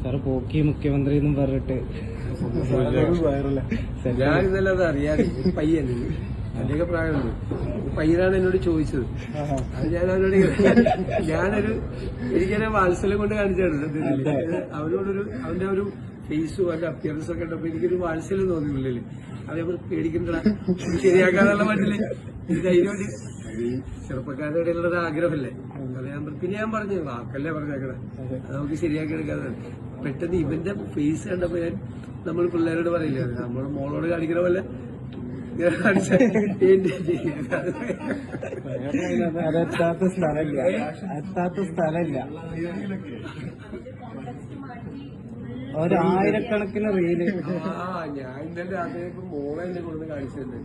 Sir പോക്കി മുഖ്യമന്ത്രി എന്നും പറഞ്ഞിട്ട് ഞാൻ ഇന്നലെ അത് അറിയാതെ പയ്യൻ എന്റെയൊക്കെ പ്രായമുണ്ട് പയ്യനാണ് എന്നോട് ചോദിച്ചത്. അത് ഞാൻ അവനോട് എനിക്കതിനെ വാത്സല്യം കൊണ്ട് കാണിച്ചാണ് സത്യത്തിൽ. അവന്റെ ഒരു ഫേസും അവന്റെ അപ്പിയറൻസ് ഒക്കെ ഉണ്ടപ്പോ എനിക്കൊരു വാത്സല്യം തോന്നിയില്ലേ. അത് നമ്മൾ പേടിക്കണ്ട, ശരിയാക്കാന്നുള്ള മട്ടില് ധൈര്യമായിട്ട് ചെറുപ്പക്കാരുടെ ഇടയിലുള്ള ഒരു ആഗ്രഹമല്ലേ അത് പിന്നെ ഞാൻ പറഞ്ഞു വാക്കല്ലേ പറഞ്ഞേക്കണേ, അത് നമുക്ക് ശരിയാക്കി എടുക്കാതെ. പെട്ടെന്ന് ഇവന്റെ ഫേസ് കണ്ടപ്പോ നമ്മൾ പിള്ളേരോട് പറയില്ല, നമ്മൾ മോളോട് കാണിക്കണ പോലെ അതെത്താത്ത സ്ഥലമില്ല. ഒരായിരക്കണക്കിന് റീല്. ഞാൻ ഇന്നലെ അതേക്കും മോളെ എന്നെ കൊടുത്ത് കാണിച്ചിട്ടുണ്ട്.